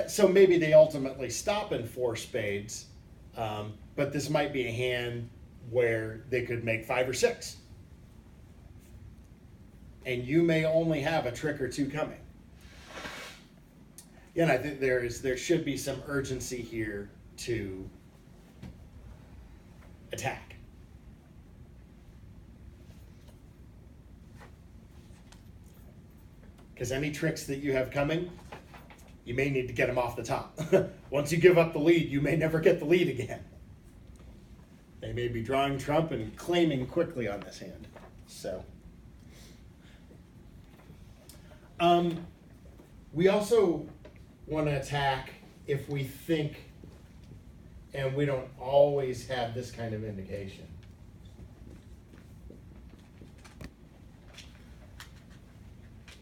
So maybe they ultimately stop in 4 spades, but this might be a hand where they could make 5 or 6. And you may only have a trick or 2 coming. Yeah, and I think there should be some urgency here to attack. Because any tricks that you have coming, you may need to get them off the top. Once you give up the lead, you may never get the lead again. They may be drawing trump and claiming quickly on this hand. So, we also want to attack if we think, and we don't always have this kind of indication.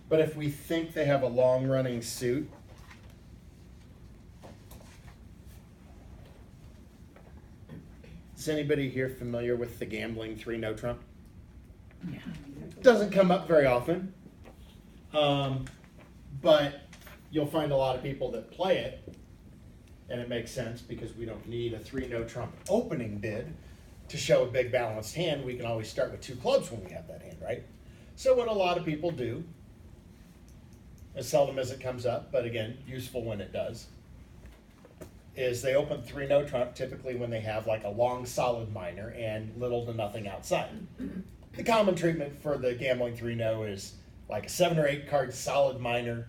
But if we think they have a long-running suit, is anybody here familiar with the gambling 3 no trump? Yeah. Doesn't come up very often, but you'll find a lot of people that play it, and it makes sense because we don't need a 3 no trump opening bid to show a big balanced hand. We can always start with 2 clubs when we have that hand, right? So what a lot of people do, as seldom as it comes up, but again, useful when it does, is they open 3 no trump typically when they have like a long solid minor and little to nothing outside. The common treatment for the gambling 3 no is like a 7 or 8 card solid minor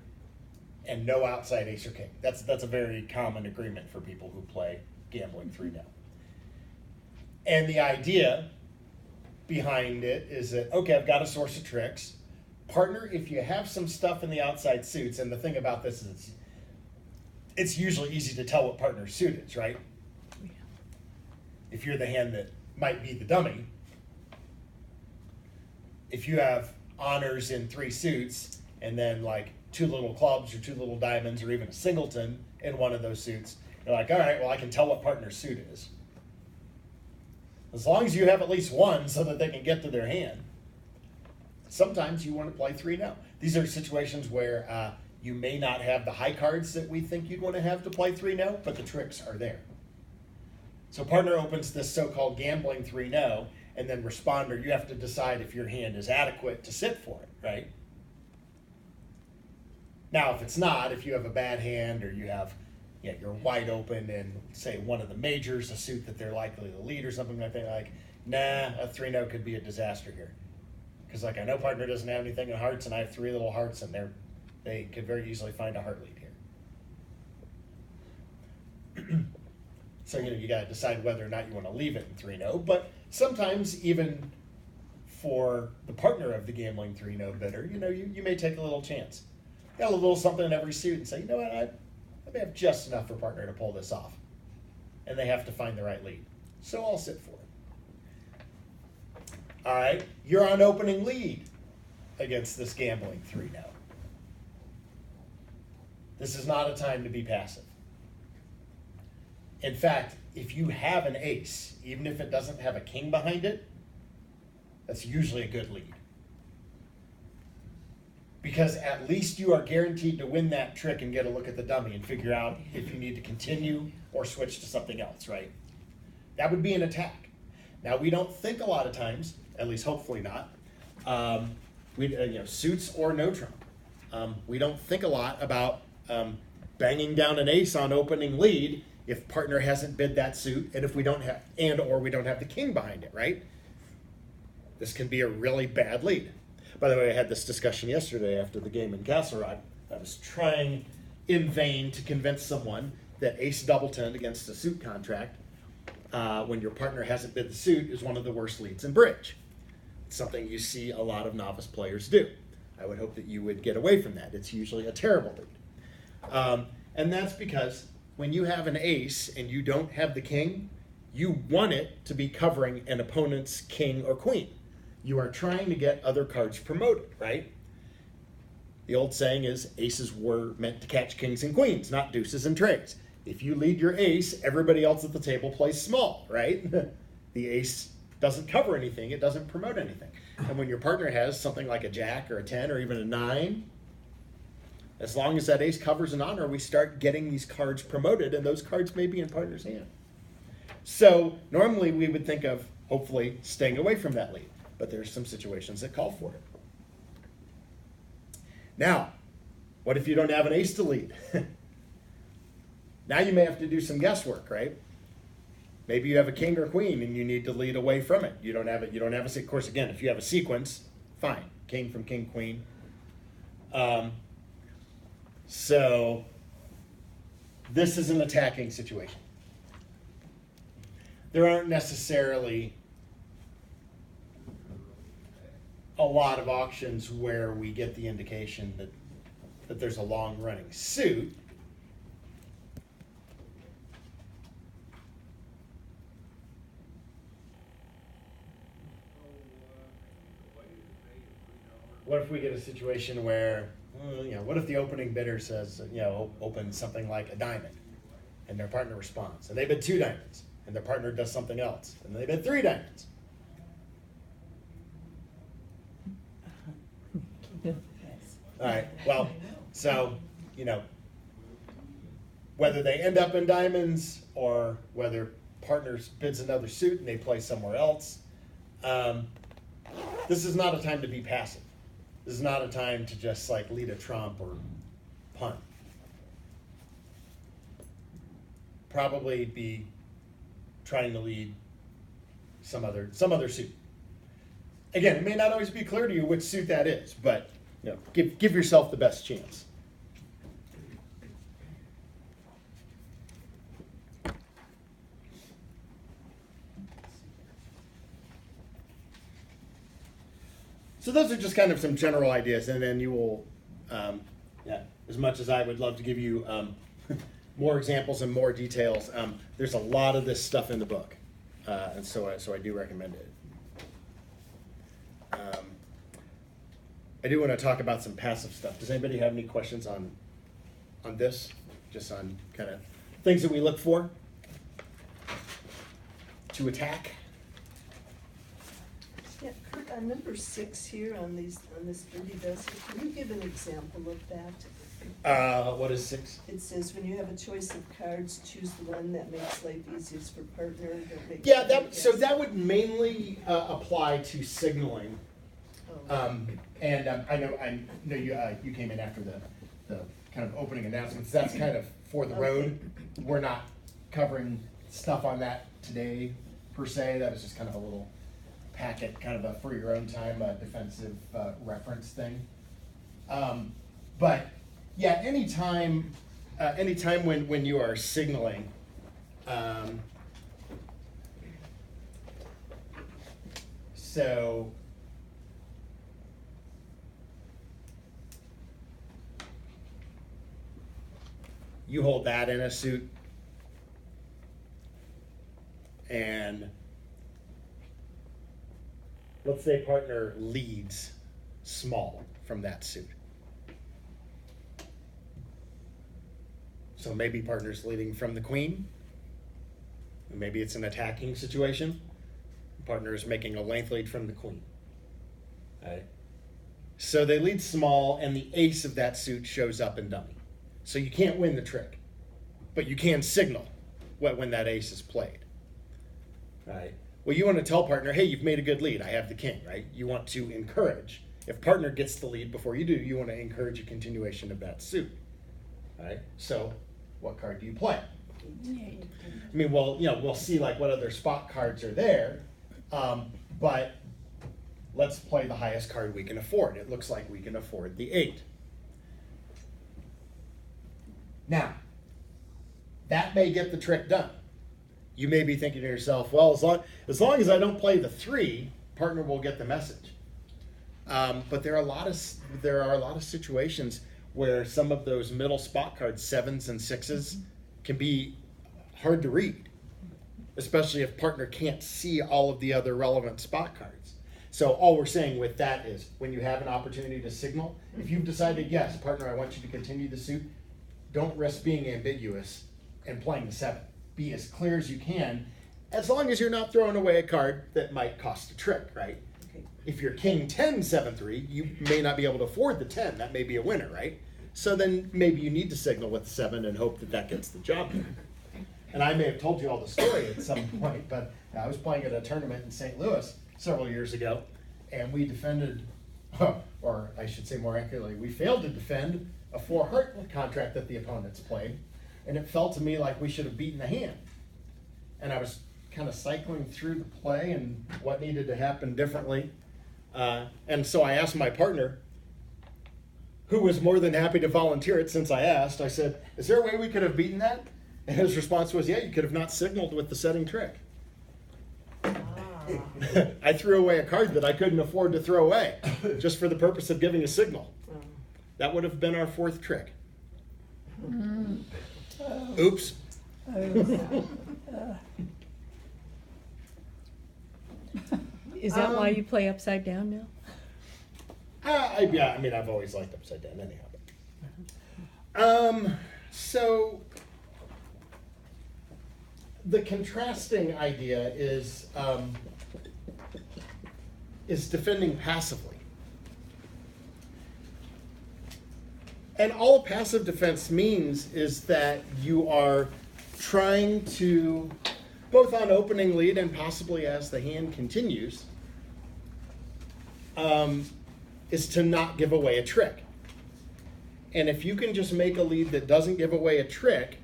and no outside ace or king. That's a very common agreement for people who play gambling 3 no. And the idea behind it is that, okay, I've got a source of tricks. Partner, if you have some stuff in the outside suits, and the thing about this is it's usually easy to tell what partner's suit is, right? Yeah. If you're the hand that might be the dummy, if you have honors in 3 suits and then like 2 little clubs or 2 little diamonds or even a singleton in one of those suits, you're like, all right, well, I can tell what partner's suit is. As long as you have at least one so that they can get to their hand. Sometimes you want to play 3 no. These are situations where you may not have the high cards that we think you'd want to have to play 3 no, but the tricks are there. So partner opens this so-called gambling 3 no, and then responder, you have to decide if your hand is adequate to sit for it, right? Now, if it's not, if you have a bad hand or you have, you're wide open and say one of the majors, a suit that they're likely to lead or something like that, like, nah, a 3 no could be a disaster here. Because like I know partner doesn't have anything in hearts and I have 3 little hearts and they could very easily find a heart lead here. So you got to decide whether or not you want to leave it in 3 no. But sometimes even for the partner of the gambling 3 no bidder, you may take a little chance. Got a little something in every suit and say, you know what, I may have just enough for partner to pull this off. And they have to find the right lead. So I'll sit for it. All right, you're on opening lead against this gambling 3 no. This is not a time to be passive. In fact, if you have an ace, even if it doesn't have a king behind it, that's usually a good lead. Because at least you are guaranteed to win that trick and get a look at the dummy and figure out if you need to continue or switch to something else, right? That would be an attack. Now, we don't think a lot of times, at least hopefully not, suits or no trump. We don't think a lot about banging down an ace on opening lead if partner hasn't bid that suit and if we don't have, or we don't have the king behind it, right? This can be a really bad lead. By the way, I had this discussion yesterday after the game in Castle Rock. I was trying in vain to convince someone that ace doubleton against a suit contract when your partner hasn't bid the suit is one of the worst leads in bridge. It's something you see a lot of novice players do. I would hope that you would get away from that. It's usually a terrible lead. And that's because when you have an ace and you don't have the king, you want it to be covering an opponent's king or queen. You are trying to get other cards promoted, right? The old saying is aces were meant to catch kings and queens, not deuces and trades. If you lead your ace, everybody else at the table plays small, right? The ace doesn't cover anything. It doesn't promote anything. And when your partner has something like a jack or a 10 or even a 9, As long as that ace covers an honor, we start getting these cards promoted, and those cards may be in partner's hand. So normally we would think of, hopefully, staying away from that lead. But there's some situations that call for it. Now, what if you don't have an ace to lead? Now you may have to do some guesswork, right? Maybe you have a king or queen and you need to lead away from it. You don't have it. Of course, again, if you have a sequence, fine. King from king, queen. So this is an attacking situation. There aren't necessarily a lot of auctions where we get the indication that there's a long-running suit. What if we get a situation where, what if the opening bidder says, open something like a diamond, and their partner responds, and they bid 2 diamonds, and their partner does something else, and they bid 3 diamonds. All right, well, so, whether they end up in diamonds or whether partners bids another suit and they play somewhere else, this is not a time to be passive. This is not a time to just lead a trump or punt. Probably be trying to lead some other suit. Again, it may not always be clear to you which suit that is, but give yourself the best chance. So those are just kind of some general ideas, and then you will, as much as I would love to give you more examples and more details, there's a lot of this stuff in the book, and so I do recommend it. I do want to talk about some passive stuff. Does anybody have any questions on this? Just on kind of things that we look for to attack? Yeah, Kurt, on number 6 here on this dirty basket, can you give an example of that? What is 6? It says when you have a choice of cards, choose the one that makes life easiest for partner. That would mainly apply to signaling. And I know you came in after the kind of opening announcements. That's kind of for the road. We're not covering stuff on that today per se. That was just kind of a little packet, kind of a for your own time defensive reference thing. But yeah, anytime when you are signaling, so you hold that in a suit, and let's say partner leads small from that suit. So maybe partner's leading from the queen. Maybe it's an attacking situation. Partner is making a length lead from the queen. Right. So they lead small, and the ace of that suit shows up in dummy. So you can't win the trick, but you can signal when that ace is played. Right. Well, you want to tell partner, hey, you've made a good lead. I have the king, right? You want to encourage. If partner gets the lead before you do, you want to encourage a continuation of that suit. Right. So what card do you play? I mean, we'll see what other spot cards are there, but let's play the highest card we can afford. It looks like we can afford the 8. Now, that may get the trick done. You may be thinking to yourself, well, as long as I don't play the 3, partner will get the message. But there are a lot of situations where some of those middle spot cards, 7s and 6s, can be hard to read, especially if partner can't see all of the other relevant spot cards. So all we're saying with that is, when you have an opportunity to signal, if you've decided, yes, partner, I want you to continue the suit, don't risk being ambiguous and playing the 7. Be as clear as you can, as long as you're not throwing away a card that might cost a trick, right? Okay. If you're king 10, 7, 3, you may not be able to afford the 10. That may be a winner, right? So then maybe you need to signal with 7 and hope that that gets the job done. And I may have told you all the story at some point, but I was playing at a tournament in St. Louis several years ago, and we defended, or I should say more accurately, we failed to defend a 4-heart contract that the opponents played, and it felt to me like we should have beaten the hand. And I was kind of cycling through the play and what needed to happen differently. And so I asked my partner, who was more than happy to volunteer it since I asked. I said, is there a way we could have beaten that? And his response was, yeah, you could have not signaled with the setting trick. I threw away a card that I couldn't afford to throw away just for the purpose of giving a signal. That would have been our 4th trick. Oops. Is that why you play upside down now? Yeah, I mean, I've always liked upside down anyhow. So the contrasting idea is defending passively. And all passive defense means is that you are trying to, both on opening lead and possibly as the hand continues, is to not give away a trick. And if you can just make a lead that doesn't give away a trick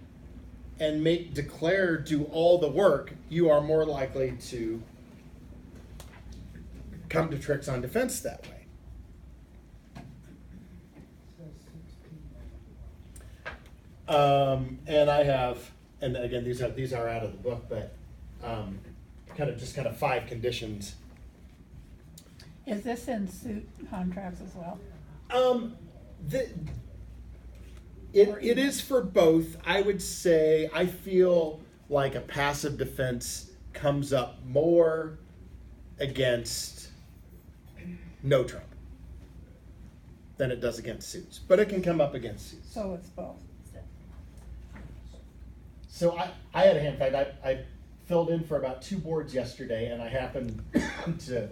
and make declare do all the work, you are more likely to come to tricks on defense that way. And I have, and again, these are out of the book, but kind of 5 conditions. Is this in suit contracts as well? It is for both. I would say I feel like a passive defense comes up more against no trump than it does against suits, but it can come up against suits. So it's both. So I had a hand fight. I filled in for about 2 boards yesterday, and I happened to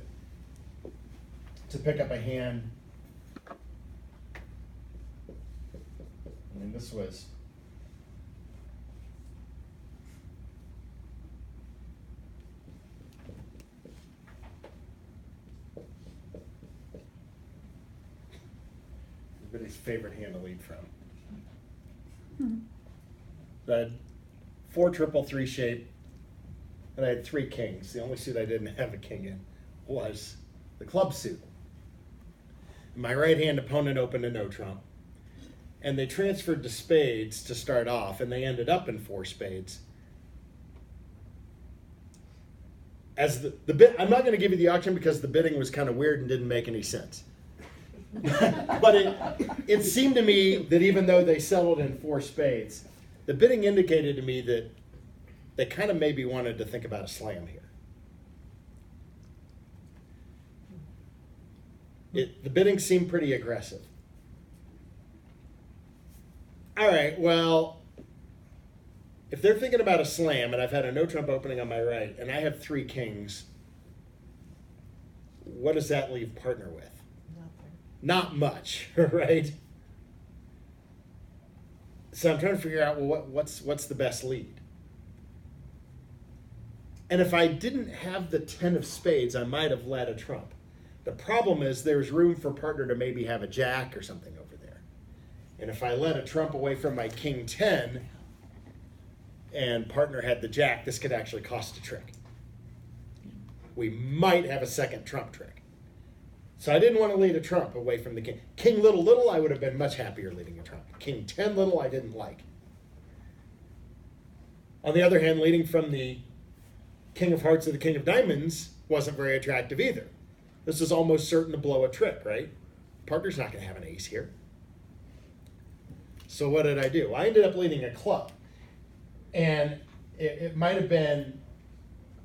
pick up a hand. I mean, this was everybody's favorite hand to lead from. I had 4 triple 3 shape, and I had 3 kings. The only suit I didn't have a king in was the club suit. My right hand opponent opened a no trump, and they transferred to spades to start off, and they ended up in 4 spades. As the bid, I'm not going to give you the auction because the bidding was kind of weird and didn't make any sense. But it seemed to me that even though they settled in 4 spades, the bidding indicated to me that they kind of maybe wanted to think about a slam here. The bidding seemed pretty aggressive. All right, well, if they're thinking about a slam, and I've had a no trump opening on my right, and I have 3 kings, what does that leave partner with? Nothing. Not much, right? So I'm trying to figure out, well, what's the best lead? And if I didn't have the 10 of spades, I might have led a trump. The problem is there's room for partner to maybe have a jack or something over there. And if I led a trump away from my king 10 and partner had the jack, this could actually cost a trick. We might have a second trump trick. So I didn't want to lead a trump away from the king. King little, I would have been much happier leading a trump. King 10 little, I didn't like. On the other hand, leading from the king of hearts to the king of diamonds wasn't very attractive either. This is almost certain to blow a trick, right? Partner's not going to have an ace here. So what did I do? I ended up leading a club. And it might have been,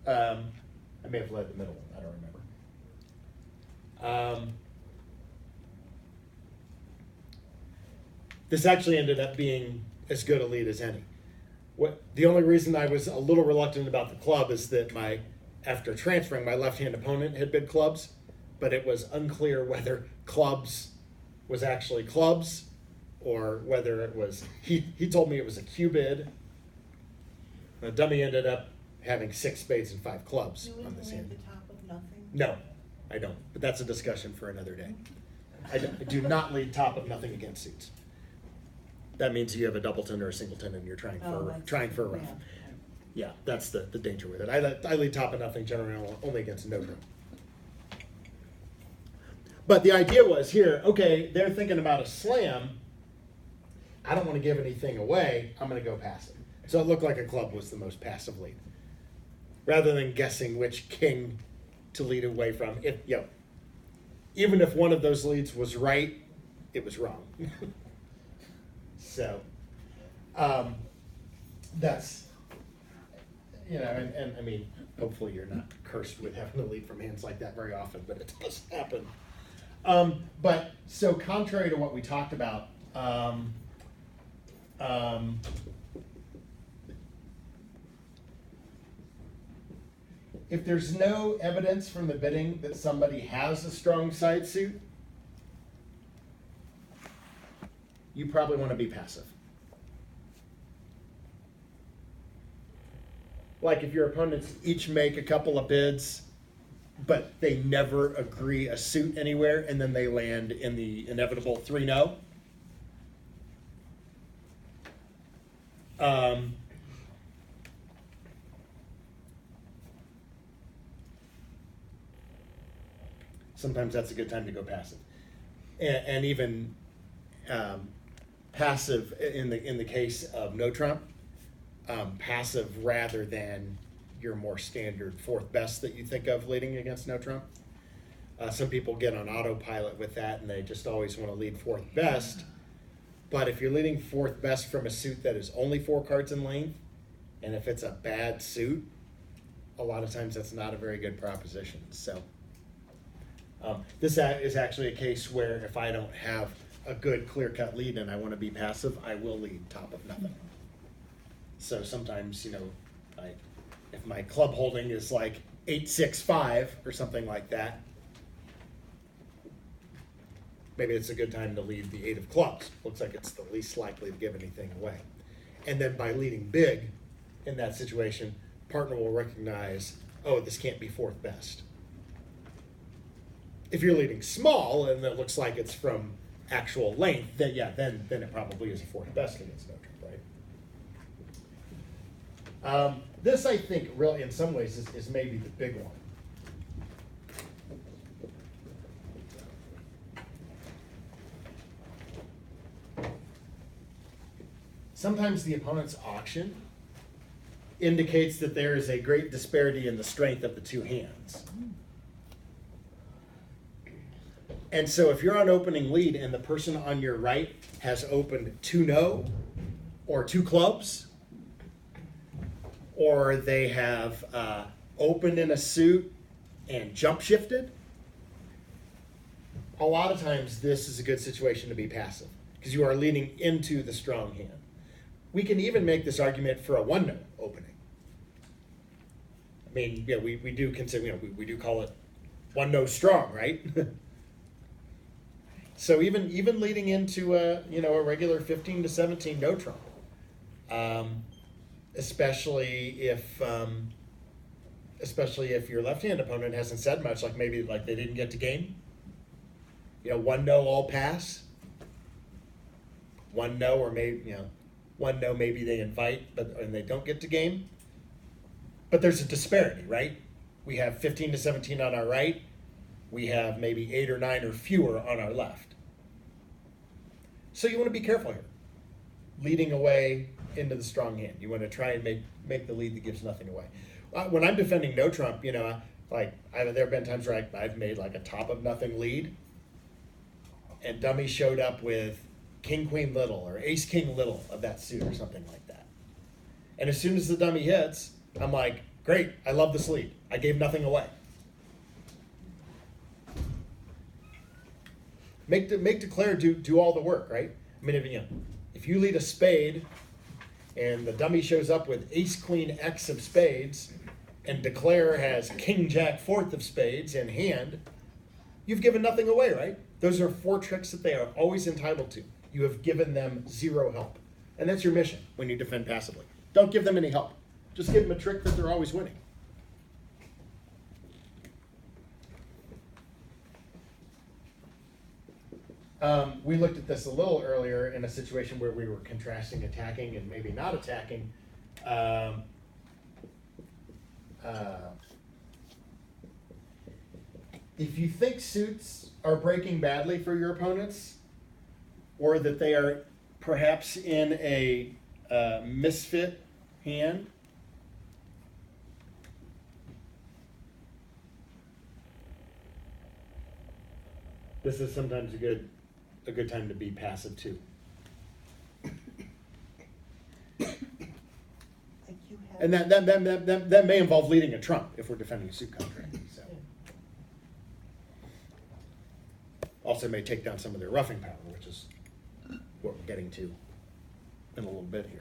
I may have led the middle one, I don't remember. This actually ended up being as good a lead as any. The only reason I was a little reluctant about the club is that after transferring, my left-hand opponent had bid clubs, but it was unclear whether clubs was actually clubs or whether it was, he told me it was a Q bid. The dummy ended up having 6 spades and 5 clubs Do we on this leave hand. the top of nothing? No, I don't, but that's a discussion for another day. I do not lead top of nothing against suits. That means you have a doubleton or a singleton and you're trying Oh, for a rough. Yeah, that's the danger with it. I lead top of nothing generally only against no trump. But the idea was here, okay, they're thinking about a slam. I don't want to give anything away. I'm going to go passive. So it looked like a club was the most passive lead. Rather than guessing which king to lead away from, even if one of those leads was right, it was wrong. So that's, and I mean, hopefully you're not cursed with having to lead from hands like that very often, but it does happen. But so contrary to what we talked about, if there's no evidence from the bidding that somebody has a strong side suit, you probably want to be passive. Like if your opponents each make a couple of bids, but they never agree a suit anywhere, and then they land in the inevitable 3-0. Sometimes that's a good time to go passive, and even passive in the case of no trump, passive rather than your more standard 4th best that you think of leading against no trump. Some people get on autopilot with that and they just always want to lead 4th best. But if you're leading 4th best from a suit that is only 4 cards in length, and if it's a bad suit, a lot of times that's not a very good proposition. So this is actually a case where if I don't have a good clear-cut lead and I want to be passive, I will lead top of nothing. So sometimes, if my club holding is like 8-6-5 or something like that, maybe it's a good time to lead the 8 of clubs. Looks like it's the least likely to give anything away. And then by leading big in that situation, partner will recognize, oh, this can't be 4th best. If you're leading small and it looks like it's from actual length, then then it probably is a 4th best against no trump, right? This, I think, really, in some ways, is maybe the big one. Sometimes the opponent's auction indicates that there is a great disparity in the strength of the 2 hands. And so if you're on opening lead and the person on your right has opened 2-0 or 2 clubs, or they have opened in a suit and jump shifted, a lot of times this is a good situation to be passive because you are leaning into the strong hand. We can even make this argument for a 1-0 opening. I mean, we do consider, we do call it 1-0 strong, right? So even leading into a regular 15-17 no trump, especially if your left-hand opponent hasn't said much, like maybe like they didn't get to game. 1-0 all pass. 1-0 or maybe 1-0 maybe they invite and they don't get to game. But there's a disparity, right? We have 15-17 on our right. We have maybe 8 or 9 or fewer on our left. So you want to be careful here, leading away into the strong hand. You want to try and make the lead that gives nothing away. When I'm defending no trump, there have been times where I've made like a top of nothing lead, and dummy showed up with king queen little or ace king little of that suit or something like that. And as soon as the dummy hits, I'm like, great, I love this lead. I gave nothing away. Make declare do all the work, right? I mean, if you lead a spade and the dummy shows up with ace queen X of spades and declare has king jack 4th of spades in hand, you've given nothing away, right? Those are 4 tricks that they are always entitled to. you have given them zero help. And that's your mission when you defend passively. Don't give them any help. Just give them a trick that they're always winning. We looked at this a little earlier in a situation where we were contrasting attacking and maybe not attacking. If you think suits are breaking badly for your opponents, or that they are perhaps in a misfit hand, this is sometimes a good time to be passive too. Like you have. And that may involve leading a trump if we're defending a suit contract. So. Also may take down some of their roughing power, which is what we're getting to in a little bit here.